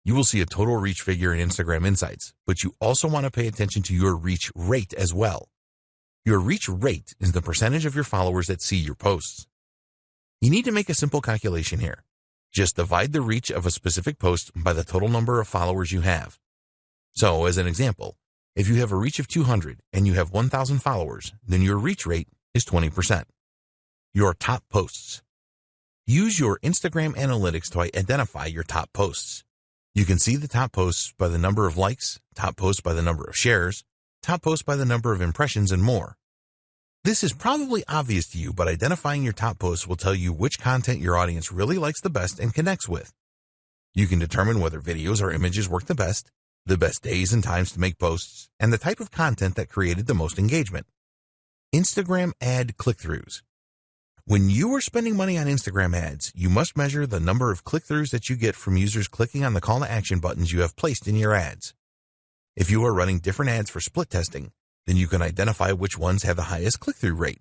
You will see a total reach figure in Instagram Insights, but you also want to pay attention to your reach rate as well. Your reach rate is the percentage of your followers that see your posts. You need to make a simple calculation here. Just divide the reach of a specific post by the total number of followers you have. So, as an example, if you have a reach of 200 and you have 1,000 followers, then your reach rate is 20%. Your top posts. Use your Instagram analytics to identify your top posts. You can see the top posts by the number of likes, top posts by the number of shares, top posts by the number of impressions, and more. This is probably obvious to you, but identifying your top posts will tell you which content your audience really likes the best and connects with. You can determine whether videos or images work the best days and times to make posts, and the type of content that created the most engagement. Instagram ad click-throughs. When you are spending money on Instagram ads, you must measure the number of click-throughs that you get from users clicking on the call to action buttons you have placed in your ads. If you are running different ads for split testing, then you can identify which ones have the highest click-through rate.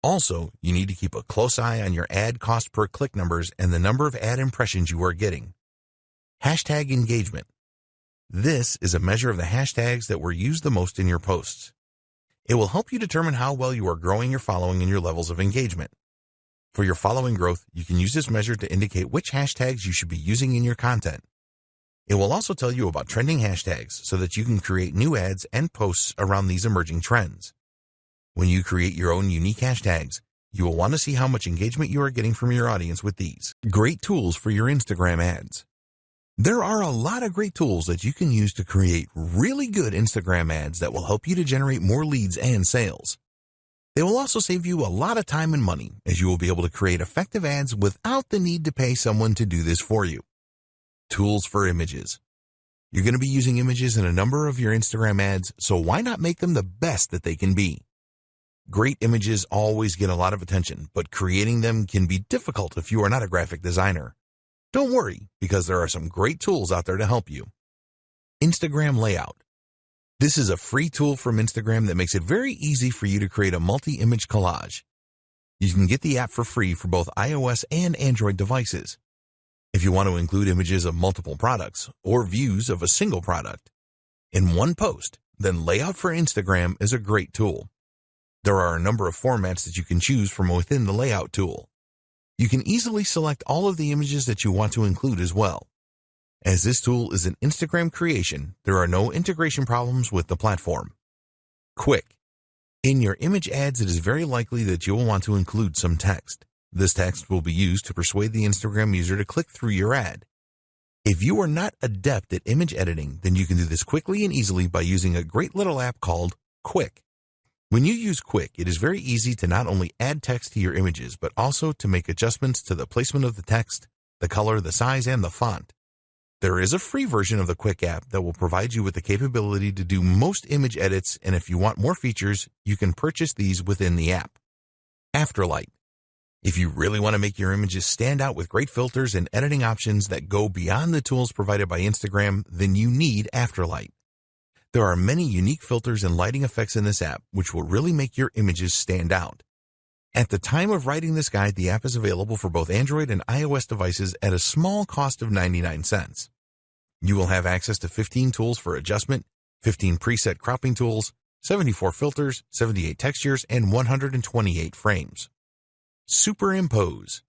Also, you need to keep a close eye on your ad cost per click numbers and the number of ad impressions you are getting. Hashtag engagement. This is a measure of the hashtags that were used the most in your posts. It will help you determine how well you are growing your following and your levels of engagement. For your following growth, you can use this measure to indicate which hashtags you should be using in your content. It will also tell you about trending hashtags so that you can create new ads and posts around these emerging trends. When you create your own unique hashtags, you will want to see how much engagement you are getting from your audience with these. Great tools for your Instagram ads. There are a lot of great tools that you can use to create really good Instagram ads that will help you to generate more leads and sales. They will also save you a lot of time and money, as you will be able to create effective ads without the need to pay someone to do this for you. Tools for images. You're going to be using images in a number of your Instagram ads, so why not make them the best that they can be? Great images always get a lot of attention, but creating them can be difficult if you are not a graphic designer. Don't worry, because there are some great tools out there to help you. Instagram Layout. This is a free tool from Instagram that makes it very easy for you to create a multi-image collage. You can get the app for free for both iOS and Android devices. If you want to include images of multiple products or views of a single product in one post, then Layout for Instagram is a great tool. There are a number of formats that you can choose from within the Layout tool. You can easily select all of the images that you want to include as well. As this tool is an Instagram creation, there are no integration problems with the platform. Quick. In your image ads, it is very likely that you will want to include some text. This text will be used to persuade the Instagram user to click through your ad. If you are not adept at image editing, then you can do this quickly and easily by using a great little app called Quick. When you use Quick, it is very easy to not only add text to your images, but also to make adjustments to the placement of the text, the color, the size, and the font. There is a free version of the Quick app that will provide you with the capability to do most image edits, and if you want more features, you can purchase these within the app. Afterlight. If you really want to make your images stand out with great filters and editing options that go beyond the tools provided by Instagram, then you need Afterlight. There are many unique filters and lighting effects in this app which will really make your images stand out. At the time of writing this guide, the app is available for both Android and iOS devices at a small cost of 99 cents. You will have access to 15 tools for adjustment, 15 preset cropping tools, 74 filters, 78 textures, and 128 frames. Superimpose.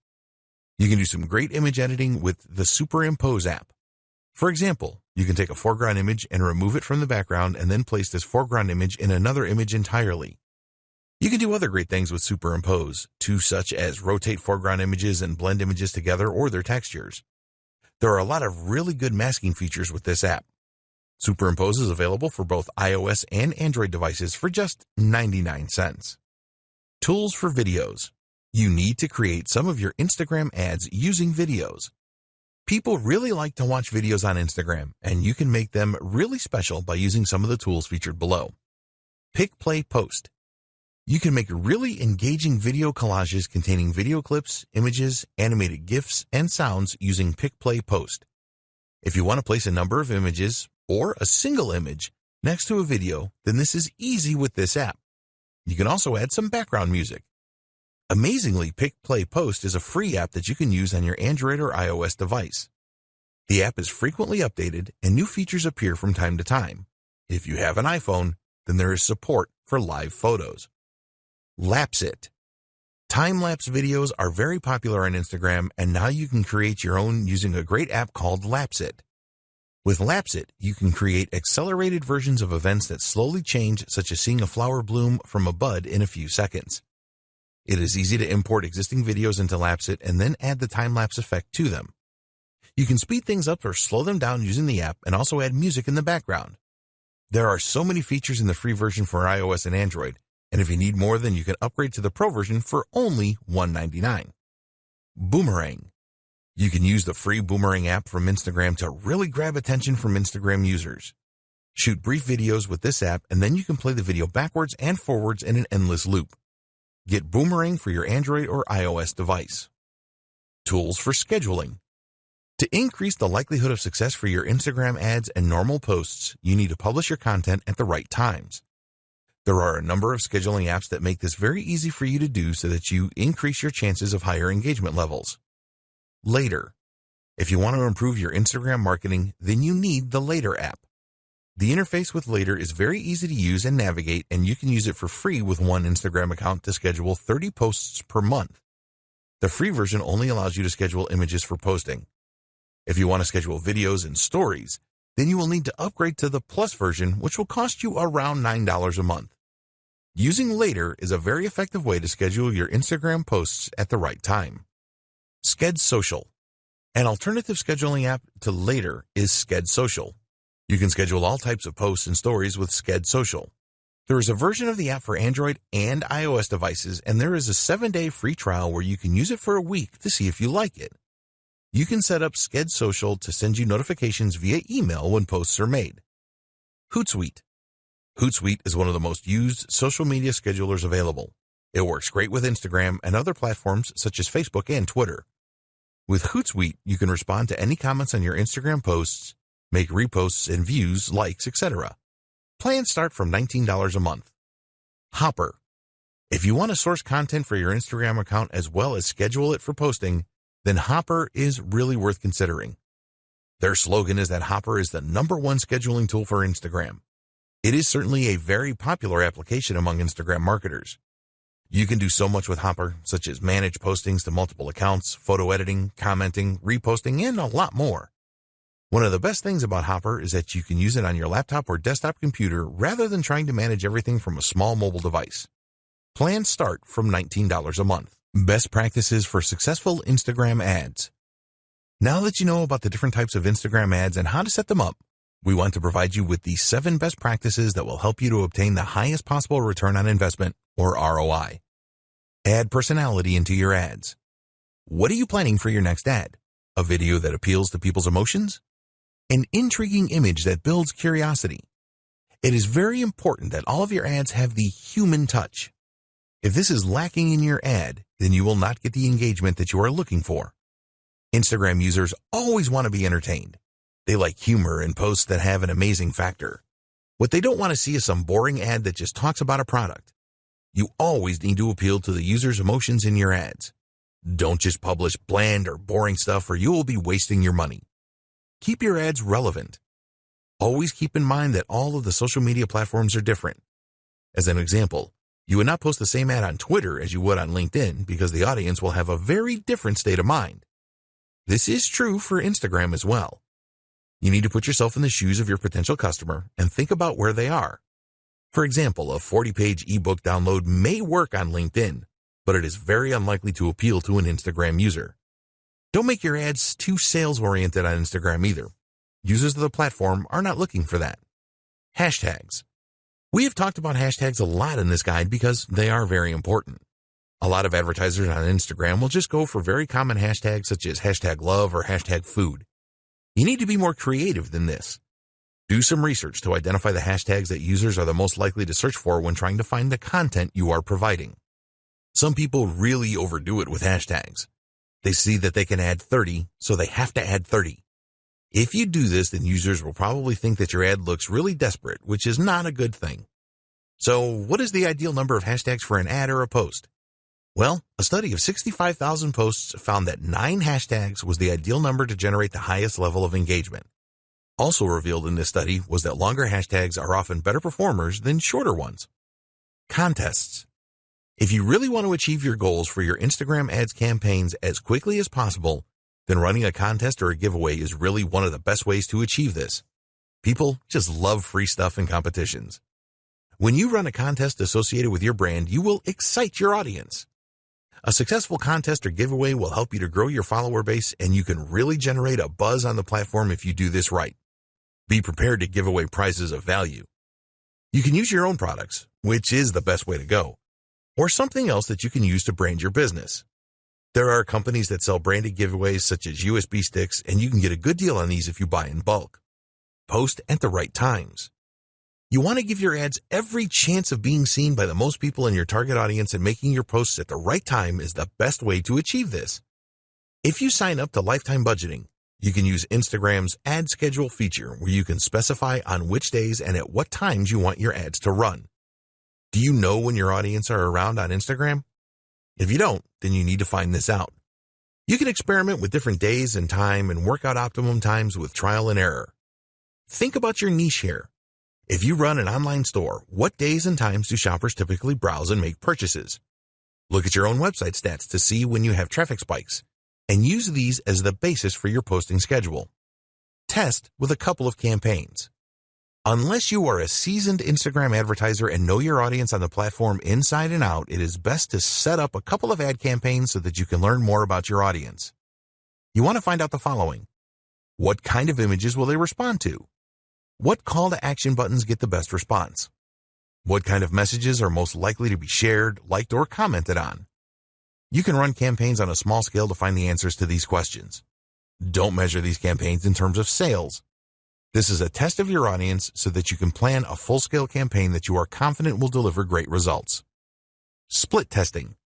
You can do some great image editing with the Superimpose app. For example, you can take a foreground image and remove it from the background and then place this foreground image in another image entirely. You can do other great things with Superimpose, too, such as rotate foreground images and blend images together or their textures. There are a lot of really good masking features with this app. Superimpose is available for both iOS and Android devices for just 99 cents. Tools for videos. You need to create some of your Instagram ads using videos. People really like to watch videos on Instagram, and you can make them really special by using some of the tools featured below. Pick, Play, Post. You can make really engaging video collages containing video clips, images, animated GIFs, and sounds using Pick, Play, Post. If you want to place a number of images, or a single image, next to a video, then this is easy with this app. You can also add some background music. Amazingly, Pick, Play, Post is a free app that you can use on your Android or iOS device. The app is frequently updated and new features appear from time to time. If you have an iPhone, then there is support for live photos. Lapsit. Time-lapse videos are very popular on Instagram, and now you can create your own using a great app called Lapsit. With Lapsit, you can create accelerated versions of events that slowly change, such as seeing a flower bloom from a bud in a few seconds. It is easy to import existing videos into Lapsit and then add the time-lapse effect to them. You can speed things up or slow them down using the app and also add music in the background. There are so many features in the free version for iOS and Android, and if you need more, then you can upgrade to the Pro version for only $199. Boomerang. You can use the free Boomerang app from Instagram to really grab attention from Instagram users. Shoot brief videos with this app, and then you can play the video backwards and forwards in an endless loop. Get Boomerang for your Android or iOS device. Tools for scheduling. To increase the likelihood of success for your Instagram ads and normal posts, you need to publish your content at the right times. There are a number of scheduling apps that make this very easy for you to do so that you increase your chances of higher engagement levels. Later. If you want to improve your Instagram marketing, then you need the Later app. The interface with Later is very easy to use and navigate, and you can use it for free with one Instagram account to schedule 30 posts per month. The free version only allows you to schedule images for posting. If you want to schedule videos and stories, then you will need to upgrade to the Plus version, which will cost you around $9 a month. Using Later is a very effective way to schedule your Instagram posts at the right time. Sked Social. An alternative scheduling app to Later is Sked Social. You can schedule all types of posts and stories with Sked Social. There is a version of the app for Android and iOS devices, and there is a 7-day free trial where you can use it for a week to see if you like it. You can set up Sked Social to send you notifications via email when posts are made. Hootsuite. Hootsuite is one of the most used social media schedulers available. It works great with Instagram and other platforms such as Facebook and Twitter. With Hootsuite, you can respond to any comments on your Instagram posts, make reposts and views, likes, etc. Plans start from $19 a month. Hopper. If you want to source content for your Instagram account as well as schedule it for posting, then Hopper is really worth considering. Their slogan is that Hopper is the #1 scheduling tool for Instagram. It is certainly a very popular application among Instagram marketers. You can do so much with Hopper, such as manage postings to multiple accounts, photo editing, commenting, reposting, and a lot more. One of the best things about Hopper is that you can use it on your laptop or desktop computer rather than trying to manage everything from a small mobile device. Plans start from $19 a month. Best practices for successful Instagram ads. Now that you know about the different types of Instagram ads and how to set them up, we want to provide you with the 7 best practices that will help you to obtain the highest possible return on investment, or ROI. Add personality into your ads. What are you planning for your next ad? A video that appeals to people's emotions? An intriguing image that builds curiosity? It is very important that all of your ads have the human touch. If this is lacking in your ad, then you will not get the engagement that you are looking for. Instagram users always want to be entertained. They like humor and posts that have an amazing factor. What they don't want to see is some boring ad that just talks about a product. You always need to appeal to the user's emotions in your ads. Don't just publish bland or boring stuff, or you will be wasting your money. Keep your ads relevant. Always keep in mind that all of the social media platforms are different. As an example, you would not post the same ad on Twitter as you would on LinkedIn because the audience will have a very different state of mind. This is true for Instagram as well. You need to put yourself in the shoes of your potential customer and think about where they are. For example, a 40-page ebook download may work on LinkedIn, but it is very unlikely to appeal to an Instagram user. Don't make your ads too sales-oriented on Instagram either. Users of the platform are not looking for that. Hashtags. We have talked about hashtags a lot in this guide because they are very important. A lot of advertisers on Instagram will just go for very common hashtags such as hashtag love or hashtag food. You need to be more creative than this. Do some research to identify the hashtags that users are the most likely to search for when trying to find the content you are providing. Some people really overdo it with hashtags. They see that they can add 30, so they have to add 30. If you do this, then users will probably think that your ad looks really desperate, which is not a good thing. So, what is the ideal number of hashtags for an ad or a post? Well, a study of 65,000 posts found that 9 hashtags was the ideal number to generate the highest level of engagement. Also revealed in this study was that longer hashtags are often better performers than shorter ones. Contests. If you really want to achieve your goals for your Instagram ads campaigns as quickly as possible, then running a contest or a giveaway is really one of the best ways to achieve this. People just love free stuff and competitions. When you run a contest associated with your brand, you will excite your audience. A successful contest or giveaway will help you to grow your follower base, and you can really generate a buzz on the platform if you do this right. Be prepared to give away prizes of value. You can use your own products, which is the best way to go, or something else that you can use to brand your business. There are companies that sell branded giveaways such as USB sticks, and you can get a good deal on these if you buy in bulk. Post at the right times. You want to give your ads every chance of being seen by the most people in your target audience, and making your posts at the right time is the best way to achieve this. If you sign up to lifetime budgeting, you can use Instagram's ad schedule feature where you can specify on which days and at what times you want your ads to run. Do you know when your audience are around on Instagram? If you don't, then you need to find this out. You can experiment with different days and time and work out optimum times with trial and error. Think about your niche here. If you run an online store, what days and times do shoppers typically browse and make purchases? Look at your own website stats to see when you have traffic spikes, and use these as the basis for your posting schedule. Test with a couple of campaigns. Unless you are a seasoned Instagram advertiser and know your audience on the platform inside and out, it is best to set up a couple of ad campaigns so that you can learn more about your audience. You want to find out the following. What kind of images will they respond to? What call to action buttons get the best response? What kind of messages are most likely to be shared, liked, or commented on? You can run campaigns on a small scale to find the answers to these questions. Don't measure these campaigns in terms of sales. This is a test of your audience so that you can plan a full-scale campaign that you are confident will deliver great results. Split testing.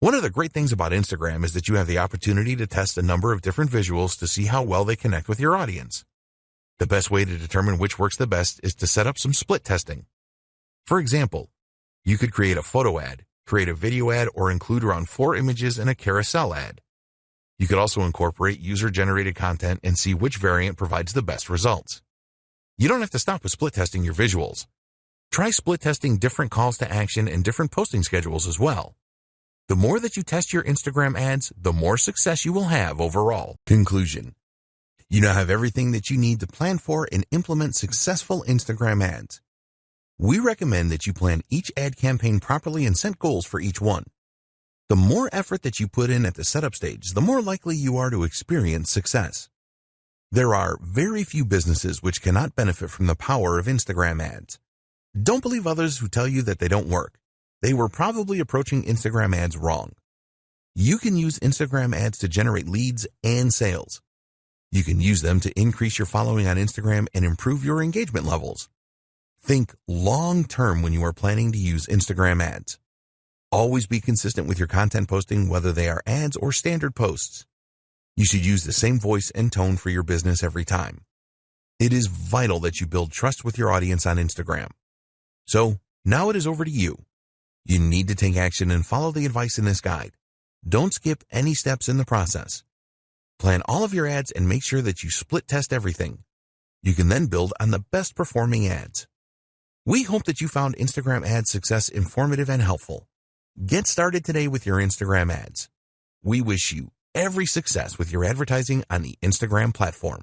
One of the great things about Instagram is that you have the opportunity to test a number of different visuals to see how well they connect with your audience. The best way to determine which works the best is to set up some split testing. For example, you could create a photo ad, create a video ad, or include around 4 images in a carousel ad. You could also incorporate user-generated content and see which variant provides the best results. You don't have to stop with split testing your visuals. Try split testing different calls to action and different posting schedules as well. The more that you test your Instagram ads, the more success you will have overall. Conclusion. You now have everything that you need to plan for and implement successful Instagram ads. We recommend that you plan each ad campaign properly and set goals for each one. The more effort that you put in at the setup stage, the more likely you are to experience success. There are very few businesses which cannot benefit from the power of Instagram ads. Don't believe others who tell you that they don't work. They were probably approaching Instagram ads wrong. You can use Instagram ads to generate leads and sales. You can use them to increase your following on Instagram and improve your engagement levels. Think long-term when you are planning to use Instagram ads. Always be consistent with your content posting, whether they are ads or standard posts. You should use the same voice and tone for your business every time. It is vital that you build trust with your audience on Instagram. So, now it is over to you. You need to take action and follow the advice in this guide. Don't skip any steps in the process. Plan all of your ads and make sure that you split test everything. You can then build on the best performing ads. We hope that you found Instagram ad success informative and helpful. Get started today with your Instagram ads. We wish you every success with your advertising on the Instagram platform.